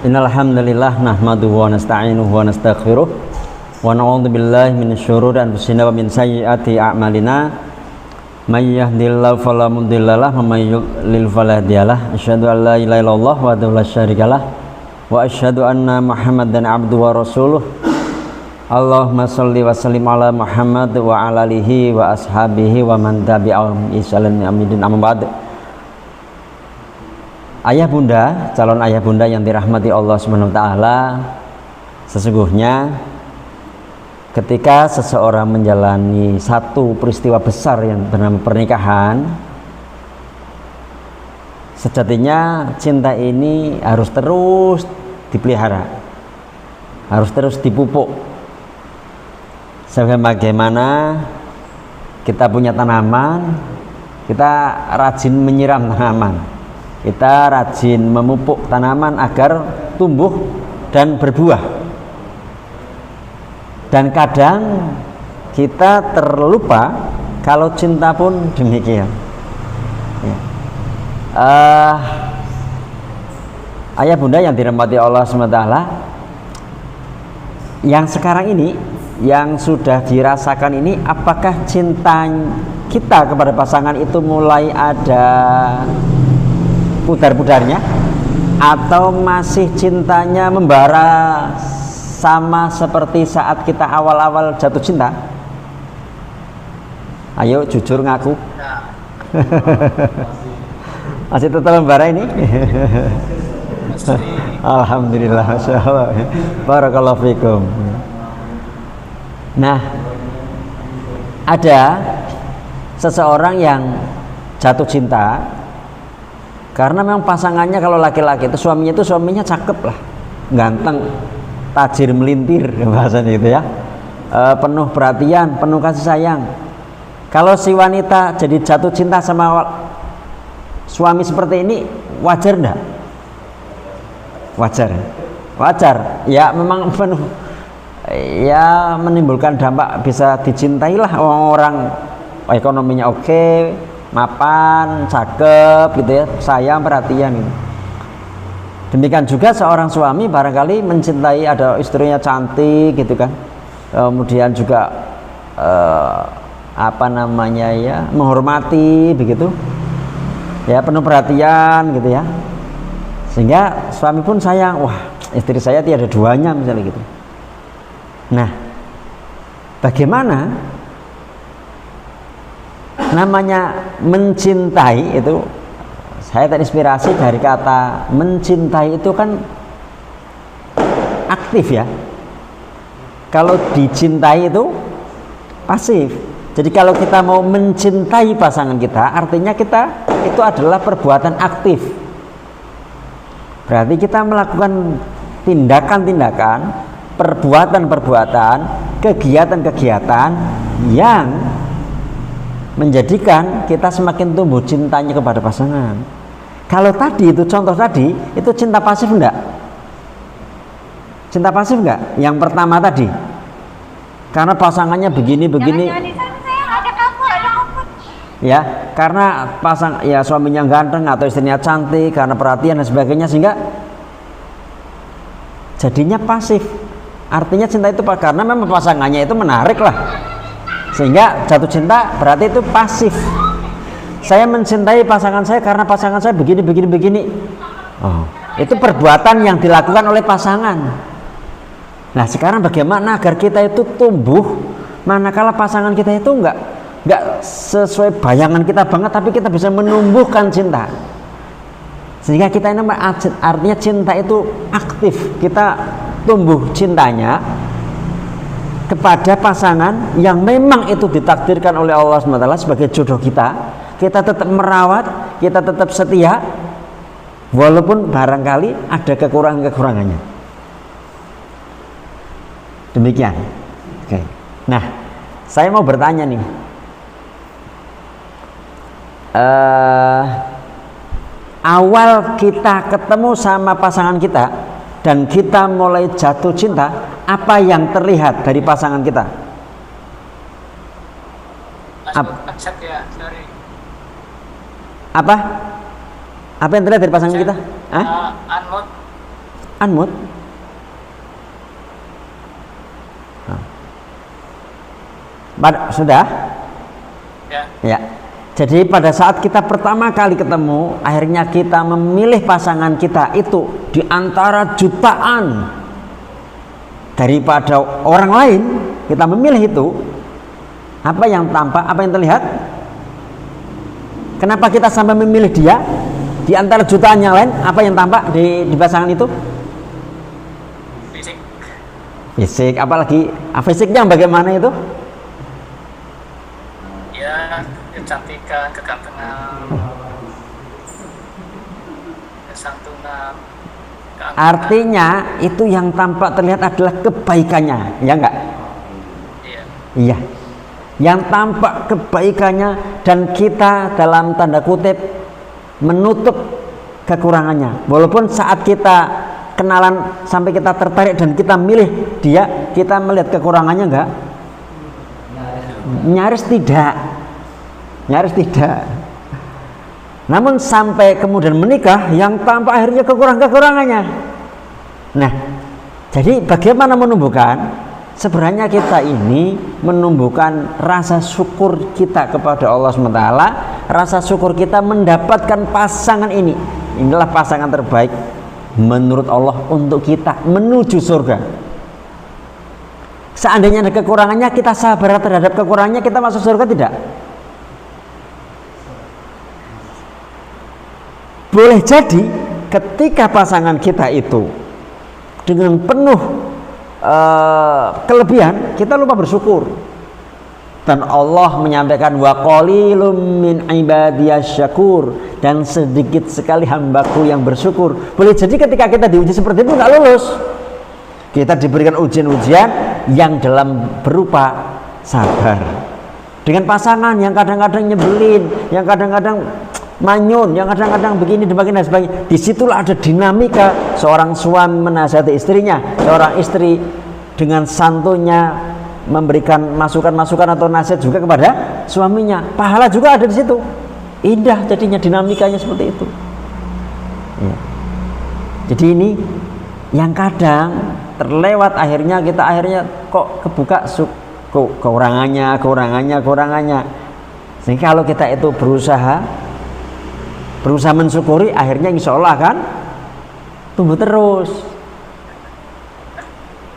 Innal hamdalillah nahmaduhu wa nasta'inuhu wa nastaghfiruh wa na'udzu billahi minasyururi anfusina wa min sayyiati a'malina may yahdihillahu fala mudhillalah wa may yudlil fala hadiyalah asyhadu an la ilaha illallah wa la syarikalah wa asyhadu anna muhammadan abduhu wa rasuluh. Allahumma shalli wa sallim ala Muhammad wa ala alihi wa ashabihi wa man tabi'ahum bi ihsanin ila yaumil din. Amma ba'd. Ayah bunda, calon ayah bunda yang dirahmati Allah Subhanahu wa taala, sesungguhnya ketika seseorang menjalani satu peristiwa besar yang bernama pernikahan, sejatinya cinta ini harus terus dipelihara, harus terus dipupuk. Sebagaimana kita punya tanaman, kita rajin menyiram tanaman, kita rajin memupuk tanaman agar tumbuh dan berbuah. Dan kadang kita terlupa kalau cinta pun demikian. Ayah bunda yang dirahmati Allah SWT, yang sekarang ini, yang sudah dirasakan ini, apakah cinta kita kepada pasangan itu mulai ada pudar-pudarnya, atau masih cintanya membara sama seperti saat kita awal-awal jatuh cinta? Ayo jujur ngaku. Masih tetap membara ini? Alhamdulillah, masya Allah, barakallahu fikum. Nah, ada seseorang yang jatuh cinta karena memang pasangannya, kalau laki-laki itu suaminya cakep lah, ganteng, tajir melintir bahasanya gitu ya, penuh perhatian, penuh kasih sayang. Kalau si wanita jadi jatuh cinta sama suami seperti ini, wajar enggak? Wajar ya, memang penuh ya, menimbulkan dampak, bisa dicintai lah orang ekonominya oke, mapan, cakep gitu ya, sayang, perhatian gitu. Demikian juga seorang suami barangkali mencintai, ada istrinya cantik gitu kan, kemudian juga menghormati begitu ya, penuh perhatian gitu ya, sehingga suami pun sayang, wah istri saya tiada duanya misalnya gitu. Nah, bagaimana namanya mencintai itu? Saya terinspirasi dari kata mencintai itu kan aktif ya. Kalau dicintai itu pasif. Jadi kalau kita mau mencintai pasangan kita, artinya kita itu adalah perbuatan aktif. Berarti kita melakukan tindakan-tindakan, perbuatan-perbuatan, kegiatan-kegiatan yang menjadikan kita semakin tumbuh cintanya kepada pasangan. Kalau tadi itu contoh tadi, itu cinta pasif enggak? Cinta pasif enggak? Yang pertama tadi, karena pasangannya begini-begini. Ya, karena suaminya ganteng atau istrinya cantik, karena perhatian dan sebagainya, sehingga jadinya pasif. Artinya cinta itu karena memang pasangannya itu menarik lah, sehingga jatuh cinta berarti itu pasif. Saya mencintai pasangan saya karena pasangan saya begini. Itu perbuatan yang dilakukan oleh pasangan. Nah, sekarang bagaimana agar kita itu tumbuh manakala pasangan kita itu enggak sesuai bayangan kita banget, tapi kita bisa menumbuhkan cinta, sehingga kita ini artinya cinta itu aktif, kita tumbuh cintanya kepada pasangan yang memang itu ditakdirkan oleh Allah SWT sebagai jodoh kita. Kita tetap merawat, kita tetap setia, walaupun barangkali ada kekurangannya. Demikian. Oke. Nah, saya mau bertanya nih, awal kita ketemu sama pasangan kita dan kita mulai jatuh cinta, apa yang terlihat dari pasangan kita? Apa yang terlihat dari pasangan kita? Unmute. Sudah? Ya. Ya. Jadi pada saat kita pertama kali ketemu, akhirnya kita memilih pasangan kita itu di antara jutaan daripada orang lain, kita memilih itu. Apa yang tampak, apa yang terlihat? Kenapa kita sampai memilih dia di antara jutaan yang lain? Apa yang tampak di pasangan itu? Fisik. Fisik, apalagi fisiknya bagaimana itu? Ya, kecantikan, kegantengan, kesantunan. Artinya itu yang tampak terlihat adalah kebaikannya, ya enggak? Iya. Iya. Yang tampak kebaikannya dan kita dalam tanda kutip menutup kekurangannya. Walaupun saat kita kenalan sampai kita tertarik dan kita milih dia, kita melihat kekurangannya enggak? Nyaris tidak. Nyaris tidak. Namun sampai kemudian menikah, yang tampak akhirnya kekurangannya. Nah, jadi bagaimana menumbuhkan? Sebenarnya kita ini menumbuhkan rasa syukur kita kepada Allah SWT. Rasa syukur kita mendapatkan pasangan ini. Inilah pasangan terbaik menurut Allah untuk kita menuju surga. Seandainya ada kekurangannya, kita sabar terhadap kekurangannya, kita masuk surga tidak? Boleh jadi ketika pasangan kita itu dengan penuh kelebihan, kita lupa bersyukur. Dan Allah menyampaikan wa qalilum min ibadiyas syakur, dan sedikit sekali hambaku yang bersyukur. Boleh jadi ketika kita diuji seperti itu nggak lulus, kita diberikan ujian-ujian yang dalam berupa sabar dengan pasangan yang kadang-kadang nyebelin, yang kadang-kadang manyun, yang kadang-kadang begini dan sebagainya. Disitulah ada dinamika seorang suami menasihati istrinya, seorang istri dengan santunnya memberikan masukan-masukan atau nasihat juga kepada suaminya. Pahala juga ada di situ. Indah jadinya dinamikanya seperti itu. Ya. Jadi ini yang kadang terlewat, akhirnya kita kok kebuka kekurangannya. Sehingga kalau kita itu berusaha mensyukuri, akhirnya insya Allah akan tumbuh terus.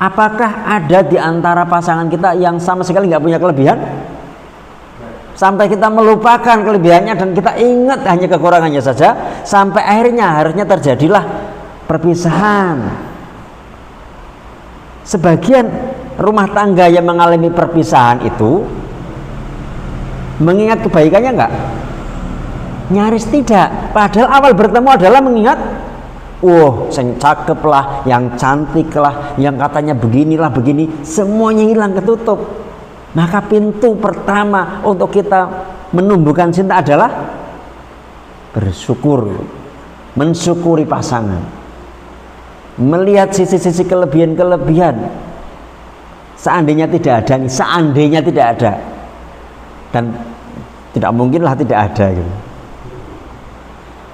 Apakah ada di antara pasangan kita yang sama sekali nggak punya kelebihan? Sampai kita melupakan kelebihannya dan kita ingat hanya kekurangannya saja, sampai akhirnya harusnya terjadilah perpisahan. Sebagian rumah tangga yang mengalami perpisahan itu mengingat kebaikannya enggak? Nyaris tidak. Padahal awal bertemu adalah mengingat, yang cakep lah, yang cantik lah, yang katanya beginilah begini, semuanya hilang, ketutup. Maka pintu pertama untuk kita menumbuhkan cinta adalah bersyukur, mensyukuri pasangan, melihat sisi-sisi kelebihan. Seandainya tidak ada, dan tidak mungkinlah tidak ada gitu.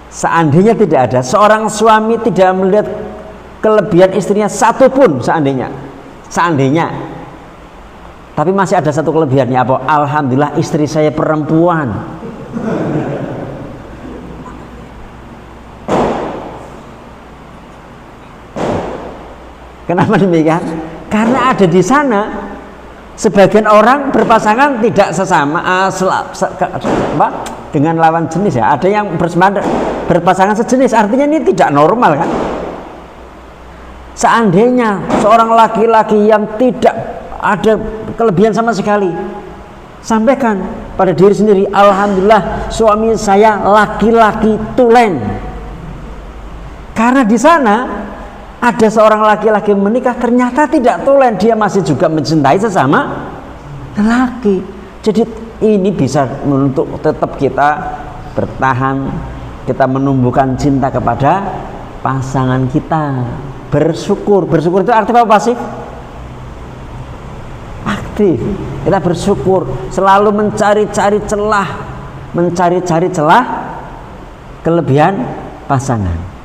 Seandainya tidak ada, seorang suami tidak melihat kelebihan istrinya satupun, seandainya, tapi masih ada satu kelebihannya, apa? Alhamdulillah istri saya perempuan. Kenapa demikian? Karena ada di sana sebagian orang berpasangan tidak sesama dengan lawan jenis, ya. Ada yang berpasangan sejenis, artinya ini tidak normal kan. Seandainya seorang laki-laki yang tidak ada kelebihan sama sekali, sampaikan pada diri sendiri, alhamdulillah suami saya laki-laki tulen. Karena di sana ada seorang laki-laki menikah ternyata tidak tulen, dia masih juga mencintai sesama lelaki. Jadi ini bisa untuk tetap kita bertahan, kita menumbuhkan cinta kepada pasangan kita. Bersyukur itu artinya apa, pasif? Aktif. Kita bersyukur, selalu mencari-cari celah kelebihan pasangan.